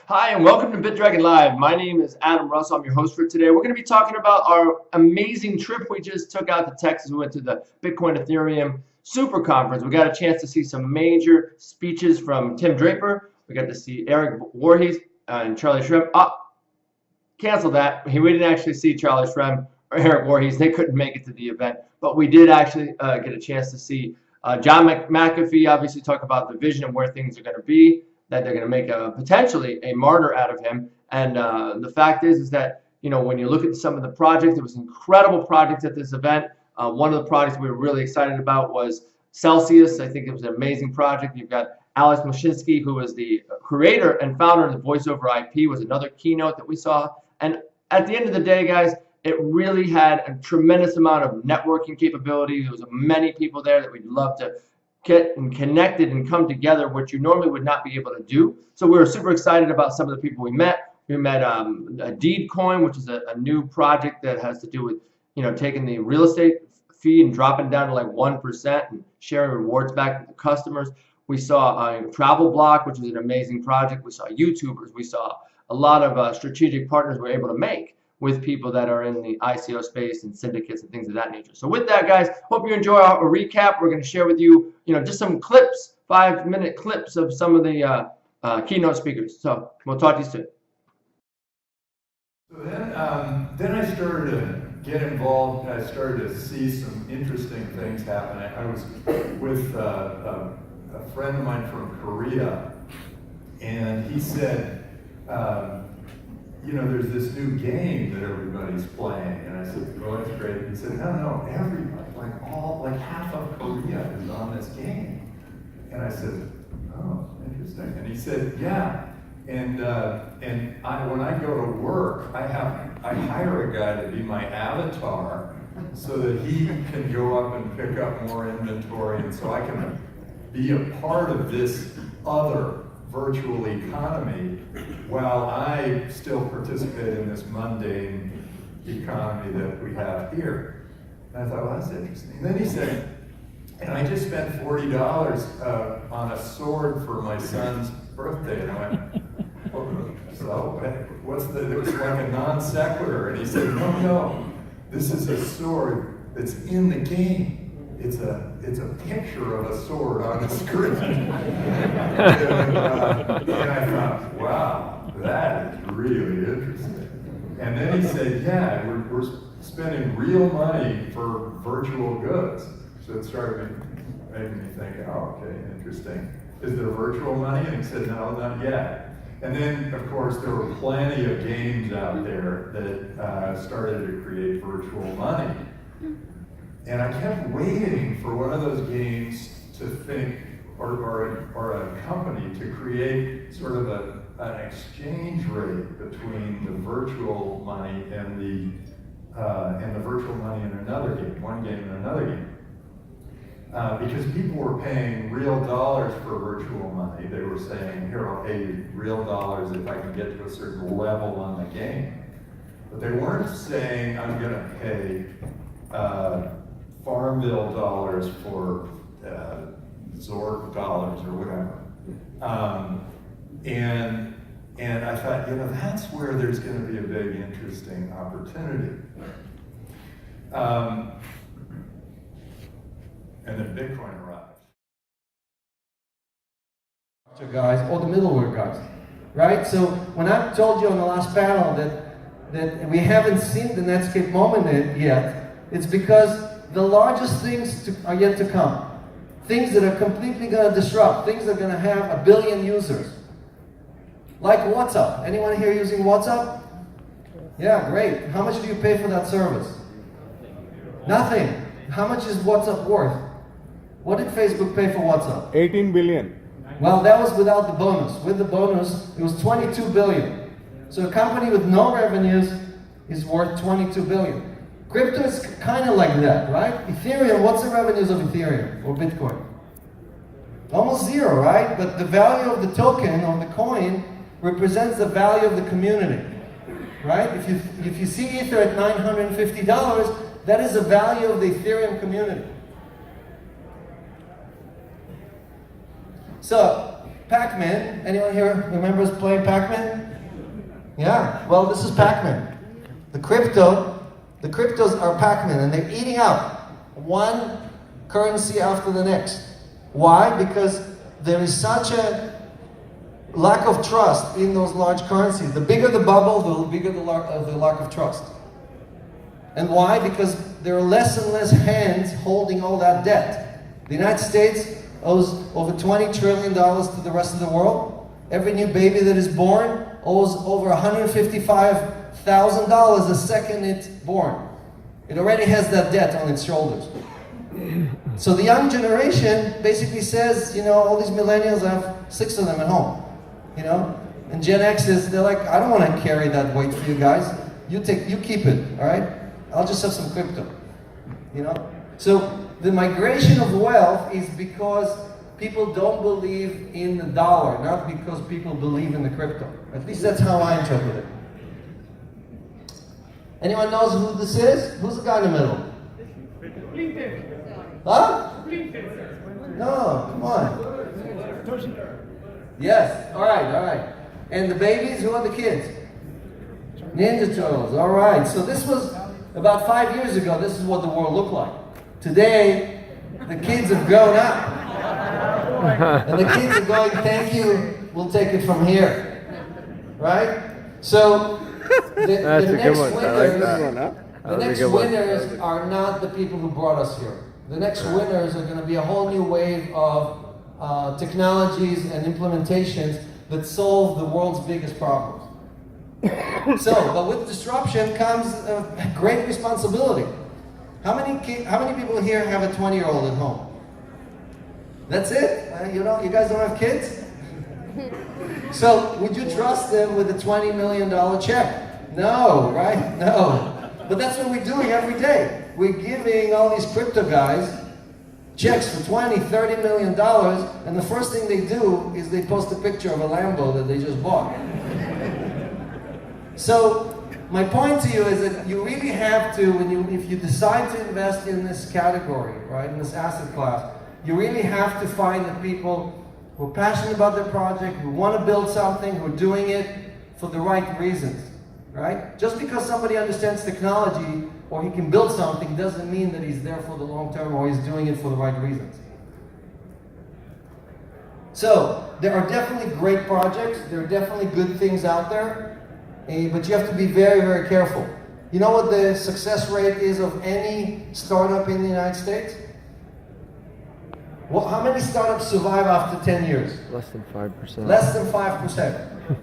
Hi, and welcome to BitDragon Live. My name is Adam Russell. I'm your host for today. We're going to be talking about our amazing trip we just took out to Texas. We went to the Bitcoin Ethereum Super Conference. We got a chance to see some major speeches from Tim Draper. We got to see Eric Vorhies and Charlie Shrem. Cancel that. We didn't actually see Charlie Shrem or Eric Vorhies. They couldn't make it to the event. But we did actually get a chance to see John McAfee obviously talk about the vision of where things are going to be, that they're going to make potentially a martyr out of him. And the fact is that, you know, when you look at some of the projects, there was incredible projects at this event. One of the projects we were really excited about was Celsius. I think it was an amazing project. You've got Alex Mashinsky, who was the creator and founder of the Voice over IP, was another keynote that we saw. And at the end of the day, guys, it really had a tremendous amount of networking capabilities. There was many people there that we'd love to get and connected and come together, which you normally would not be able to do. So we were super excited about some of the people we met. We met Deedcoin, which is a new project that has to do with, you know, taking the real estate fee and dropping down to like 1% and sharing rewards back to the customers. We saw Travel Block, which is an amazing project. We saw YouTubers. We saw a lot of strategic partners we're able to make with people that are in the ICO space and syndicates and things of that nature. So with that, guys, hope you enjoy our recap. We're going to share with you, just some clips, 5-minute clips of some of the keynote speakers. So we'll talk to you soon. So then I started to get involved. I started to see some interesting things happen. I was with a friend of mine from Korea, and he said, there's this new game that everybody's playing. And I said, well, that's great. He said, no, everybody, half of Korea is on this game. And I said, oh, interesting. And he said, yeah. And when I go to work, I hire a guy to be my avatar so that he can go up and pick up more inventory, and so I can be a part of this other virtual economy while I still participate in this mundane economy that we have here. And I thought, well, that's interesting. And then he said, and I just spent $40 on a sword for my son's birthday. And I went, so it was like a non sequitur. And he said, no, this is a sword that's in the game. It's a picture of a sword on a screen. and I thought, wow, that is really interesting. And then he said, yeah, we're spending real money for virtual goods. So it started making me think, oh, okay, interesting. Is there virtual money? And he said, no, not yet. And then, of course, there were plenty of games out there that started to create virtual money. And I kept waiting for one of those games to think, or a company to create sort of an exchange rate between the virtual money and the virtual money in another game, one game and another game. Because people were paying real dollars for virtual money. They were saying, here, I'll pay you real dollars if I can get to a certain level on the game. But they weren't saying, I'm going to pay Farmville dollars for Zork dollars or whatever. And I thought, that's where there's going to be a big, interesting opportunity. And then Bitcoin arrived. Guys, or the middleware guys, right? So when I told you on the last panel that we haven't seen the Netscape moment yet, it's because the largest things are yet to come. Things that are completely going to disrupt, things that are going to have 1 billion users. Like WhatsApp. Anyone here using WhatsApp? Yeah, great. How much do you pay for that service? Nothing. How much is WhatsApp worth? What did Facebook pay for WhatsApp? 18 billion. Well, that was without the bonus. With the bonus, it was 22 billion. So a company with no revenues is worth 22 billion. Crypto is kind of like that, right? Ethereum, what's the revenues of Ethereum or Bitcoin? Almost zero, right? But the value of the token or the coin represents the value of the community, right? If you see Ether at $950, that is the value of the Ethereum community. So Pac-Man. Anyone here remembers playing Pac-Man? Yeah, well, this is Pac-Man. The cryptos are Pac-Man, and they're eating up one currency after the next. Why? Because there is such a lack of trust in those large currencies. The bigger the bubble, the bigger the lack of trust. And why? Because there are less and less hands holding all that debt. The United States owes over $20 trillion to the rest of the world. Every new baby that is born owes over $155,000 a second it's born. It already has that debt on its shoulders. So the young generation basically says, you know, all these millennials, I have 6 of them at home, you know, and Gen X's, they're like, I don't want to carry that weight for you guys. You keep it, all right? I'll just have some crypto, you know? So the migration of wealth is because people don't believe in the dollar, not because people believe in the crypto. At least that's how I interpret it. Anyone knows who this is? Who's the guy in the middle? Huh? No, come on. Yes, all right. And the babies, who are the kids? Ninja Turtles, all right. So this was about 5 years ago. This is what the world looked like. Today, the kids have grown up. And the kids are going, thank you, we'll take it from here. Right? So, the next winners are not the people who brought us here. The next winners are going to be a whole new wave of technologies and implementations that solve the world's biggest problems. But with disruption comes a great responsibility. How many people here have a 20-year-old at home? That's it? You guys don't have kids? So would you trust them with a $20 million check? No, right? No. But that's what we're doing every day. We're giving all these crypto guys checks for $20, $30 million, and the first thing they do is they post a picture of a Lambo that they just bought. So my point to you is that you really have to, if you decide to invest in this category, right, in this asset class, you really have to find the people who are passionate about their project, who want to build something, who are doing it for the right reasons, right? Just because somebody understands technology or he can build something doesn't mean that he's there for the long term or he's doing it for the right reasons. So there are definitely great projects, there are definitely good things out there, but you have to be very, very careful. You know what the success rate is of any startup in the United States? Well, how many startups survive after 10 years? Less than 5%. Less than 5%.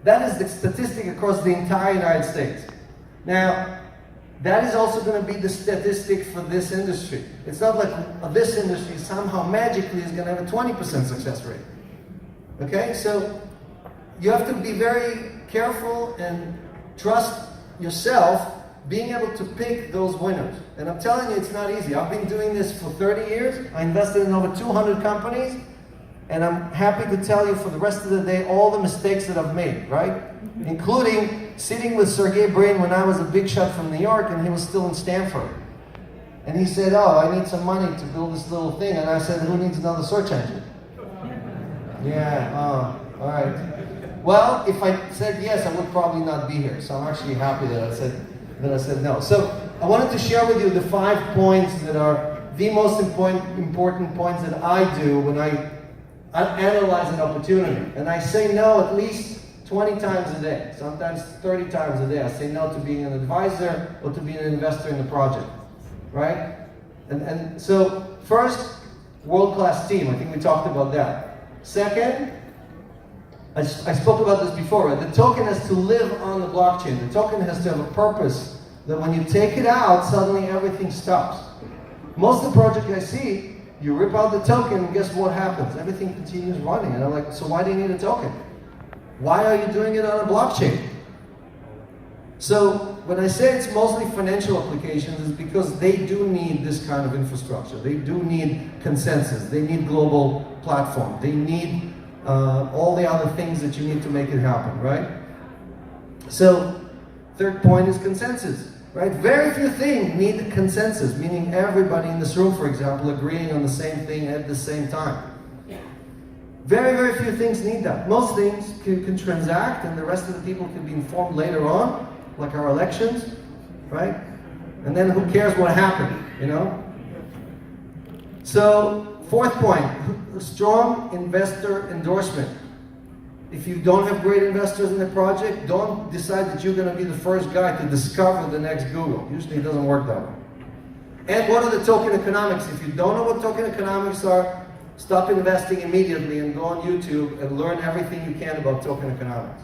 That is the statistic across the entire United States. Now, that is also going to be the statistic for this industry. It's not like this industry somehow magically is going to have a 20% success rate. Okay, so you have to be very careful and trust yourself being able to pick those winners. And I'm telling you, it's not easy. I've been doing this for 30 years. I invested in over 200 companies. And I'm happy to tell you for the rest of the day all the mistakes that I've made, right? Including sitting with Sergey Brin when I was a big shot from New York and he was still in Stanford. And he said, oh, I need some money to build this little thing. And I said, who needs another search engine? Yeah, all right. Well, if I said yes, I would probably not be here. So I'm actually happy that I said no. So I wanted to share with you the 5 points that are the most important points that I do when I analyze an opportunity. And I say no at least 20 times a day, sometimes 30 times a day. I say no to being an advisor or to being an investor in the project, right? And so first, world-class team. I think we talked about that. Second, I spoke about this before, right? The token has to live on the blockchain. The token has to have a purpose that when you take it out, suddenly everything stops. Most of the projects I see, you rip out the token and guess what happens? Everything continues running. And I'm like, so why do you need a token? Why are you doing it on a blockchain? So when I say it's mostly financial applications, it's because they do need this kind of infrastructure. They do need consensus. They need global platform. They need all the other things that you need to make it happen, right? So third point is consensus, right? Very few things need consensus, meaning everybody in this room, for example, agreeing on the same thing at the same time. Very, very few things need that. Most things can transact, and the rest of the people can be informed later on, like our elections, right? And then who cares what happened, you know? So, fourth point, strong investor endorsement. If you don't have great investors in the project, don't decide that you're going to be the first guy to discover the next Google. Usually it doesn't work that way. And what are the token economics? If you don't know what token economics are, stop investing immediately and go on YouTube and learn everything you can about token economics.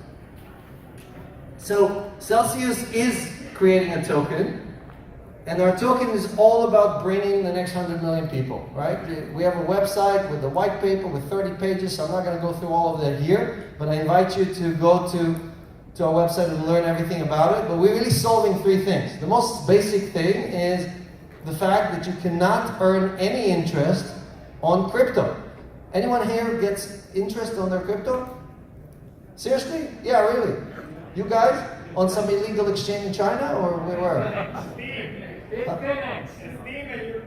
So Celsius is creating a token, and our token is all about bringing the next 100 million people, right? We have a website with a white paper with 30 pages, so I'm not going to go through all of that here, but I invite you to go to our website and learn everything about it. But we're really solving three things. The most basic thing is the fact that you cannot earn any interest on crypto. Anyone here gets interest on their crypto? Seriously? Yeah, really? You guys? On some illegal exchange in China, or where?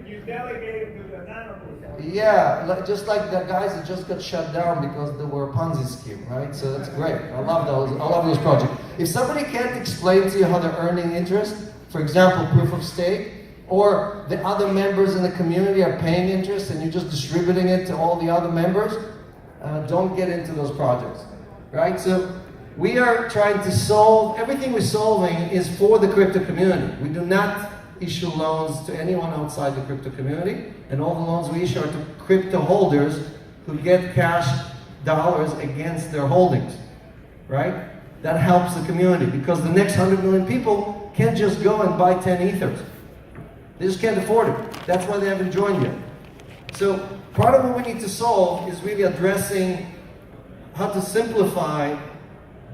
You delegated to the nanobots. Yeah, just like the guys that just got shut down because they were a Ponzi scheme, right? So that's great. I love those projects. If somebody can't explain to you how they're earning interest, for example, proof of stake, or the other members in the community are paying interest and you're just distributing it to all the other members, don't get into those projects, right? So we are trying to solve, everything we're solving is for the crypto community. We do not issue loans to anyone outside the crypto community, and all the loans we issue are to crypto holders who get cash dollars against their holdings, right? That helps the community, because the next 100 million people can't just go and buy 10 ethers. They just can't afford it. That's why they haven't joined yet. So part of what we need to solve is really addressing how to simplify.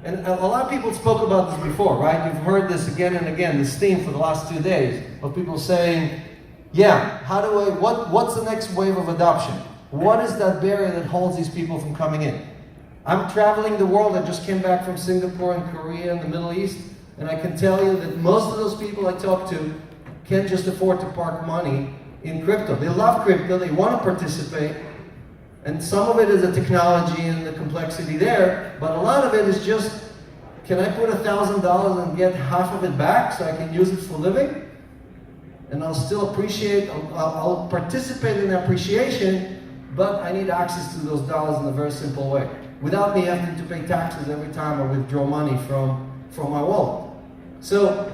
And a lot of people spoke about this before, right? You've heard this again and again, this theme for the last 2 days, of people saying, yeah, what's the next wave of adoption? What is that barrier that holds these people from coming in? I'm traveling the world. I just came back from Singapore and Korea and the Middle East, and I can tell you that most of those people I talk to can't just afford to park money in crypto. They love crypto, they want to participate, and some of it is the technology and the complexity there, but a lot of it is just, can I put $1,000 and get half of it back so I can use it for living? And I'll still appreciate, I'll participate in the appreciation, but I need access to those dollars in a very simple way, without me having to pay taxes every time I withdraw money from my wallet. So,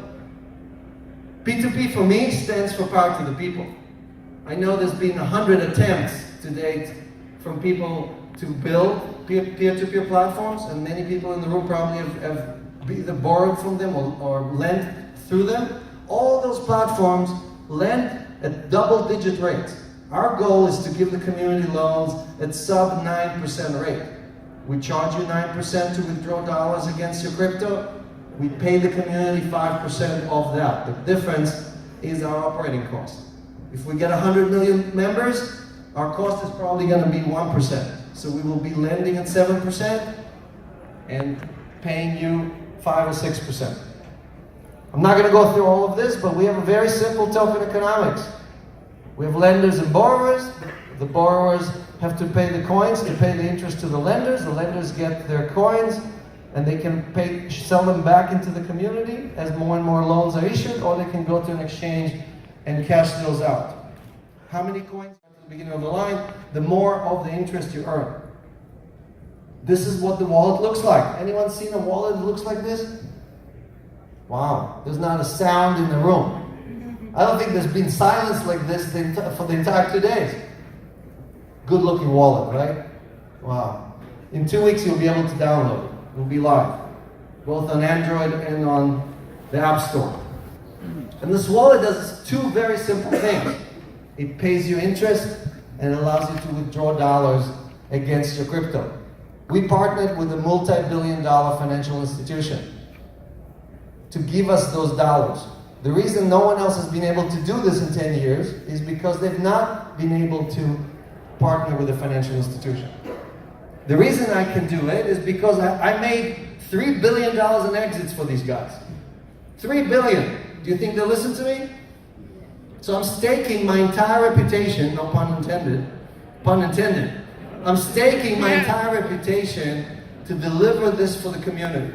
P2P for me stands for power to the people. I know there's been 100 attempts to date from people to build peer-to-peer platforms, and many people in the room probably have either borrowed from them or lent through them. All those platforms lend at double-digit rates. Our goal is to give the community loans at sub 9% rate. We charge you 9% to withdraw dollars against your crypto. We pay the community 5% of that. The difference is our operating cost. If we get 100 million members, our cost is probably going to be 1%. So we will be lending at 7% and paying you 5 or 6%. I'm not going to go through all of this, but we have a very simple token economics. We have lenders and borrowers. The borrowers have to pay the coins, they pay the interest to the lenders get their coins, and they can sell them back into the community as more and more loans are issued, or they can go to an exchange and cash those out. How many coins at the beginning of the line? The more of the interest you earn. This is what the wallet looks like. Anyone seen a wallet that looks like this? Wow, there's not a sound in the room. I don't think there's been silence like this for the entire 2 days. Good looking wallet, right? Wow. In 2 weeks you'll be able to download it. It will be live, both on Android and on the App Store. And this wallet does two very simple things. It pays you interest and allows you to withdraw dollars against your crypto. We partnered with a multi-billion-dollar financial institution to give us those dollars. The reason no one else has been able to do this in 10 years is because they've not been able to partner with a financial institution. The reason I can do it is because I made $3 billion in exits for these guys. $3 billion. Do you think they'll listen to me? So I'm staking my entire reputation, no pun intended, I'm staking my entire reputation to deliver this for the community.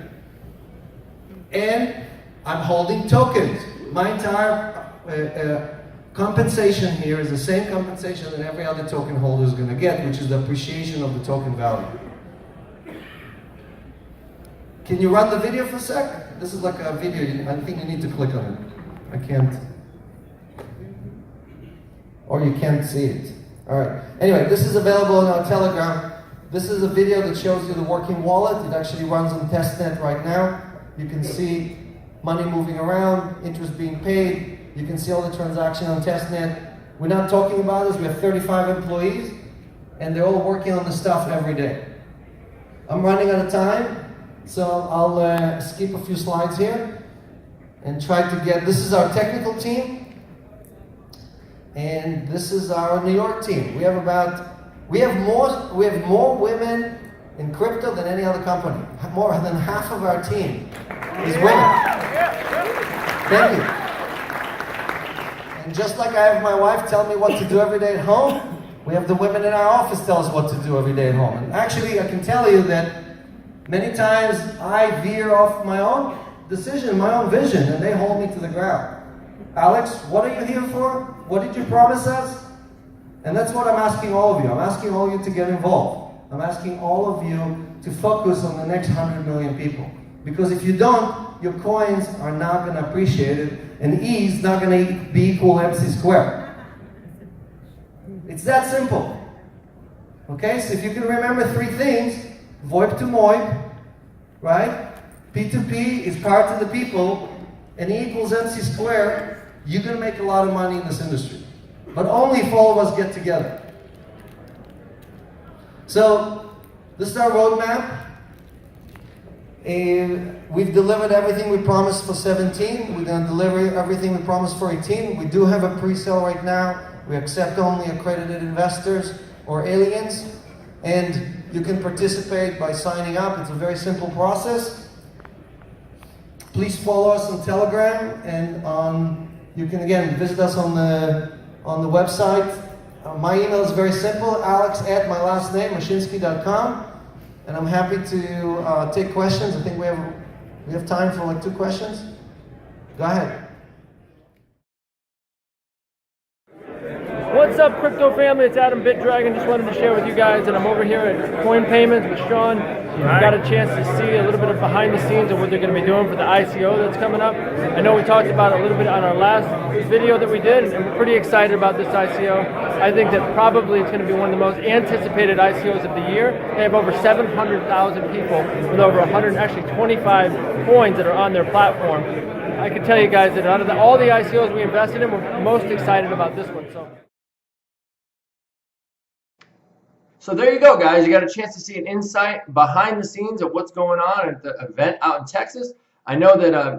And I'm holding tokens. My entire compensation here is the same compensation that every other token holder is going to get, which is the appreciation of the token value. Can you run the video for a sec? This is like a video. I think you need to click on it. I can't. Or you can't see it. All right. Anyway, this is available on our Telegram. This is a video that shows you the working wallet. It actually runs on testnet right now. You can see money moving around, interest being paid. You can see all the transactions on testnet. We're not talking about this. We have 35 employees, and they're all working on this stuff every day. I'm running out of time, so I'll skip a few slides here and try to get. This is our technical team. And this is our New York team. We have more women in crypto than any other company. More than half of our team is women. Thank you. And just like I have my wife tell me what to do every day at home, we have the women in our office tell us what to do every day at home. And actually, I can tell you that many times I veer off my own decision, my own vision, and they hold me to the ground. Alex, what are you here for? What did you promise us? And that's what I'm asking all of you. I'm asking all of you to get involved. I'm asking all of you to focus on the next 100 million people. Because if you don't, your coins are not going to appreciate it, and E is not going to be equal MC squared. It's that simple. Okay, so if you can remember three things, VoIP to MOIP, right? P2P is power to the people, and E equals MC squared, you're going to make a lot of money in this industry. But only if all of us get together. So, this is our roadmap. We've delivered everything we promised for 17. We're going to deliver everything we promised for 18. We do have a pre-sale right now. We accept only accredited investors or aliens. And you can participate by signing up. It's a very simple process. Please follow us on Telegram and you can again visit us on the website. My email is very simple, alex@my-last-name, Mashinsky.com, and I'm happy to take questions. I think we have time for like 2 questions. Go ahead. What's up, crypto family? It's Adam BitDragon. Just wanted to share with you guys that I'm over here at CoinPayments with Sean. I got a chance to see a little bit of behind the scenes of what they're going to be doing for the ICO that's coming up. I know we talked about it a little bit on our last video that we did, and we're pretty excited about this ICO. I think that probably it's going to be one of the most anticipated ICOs of the year. They have over 700,000 people with over 125 coins that are on their platform. I can tell you guys that out of all the ICOs we invested in, we're most excited about this one. So there you go, guys. You got a chance to see an insight behind the scenes of what's going on at the event out in Texas. I know that,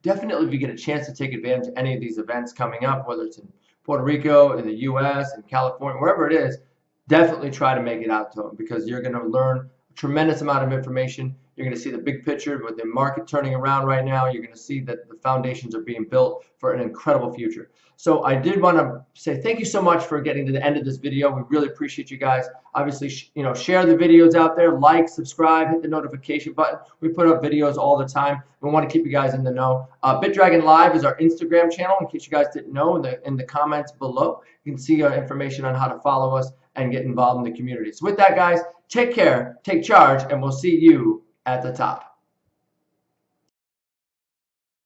definitely if you get a chance to take advantage of any of these events coming up, whether it's in Puerto Rico, in the U.S., in California, wherever it is, definitely try to make it out to them because you're going to learn a tremendous amount of information. You're going to see the big picture with the market turning around right now. You're going to see that the foundations are being built for an incredible future. So I did want to say thank you so much for getting to the end of this video. We really appreciate you guys. Obviously, share the videos out there, like, subscribe, hit the notification button. We put up videos all the time. We want to keep you guys in the know. BitDragon Live is our Instagram channel. In case you guys didn't know, in the comments below, you can see our information on how to follow us and get involved in the community. So with that, guys, take care, take charge, and we'll see you at the top.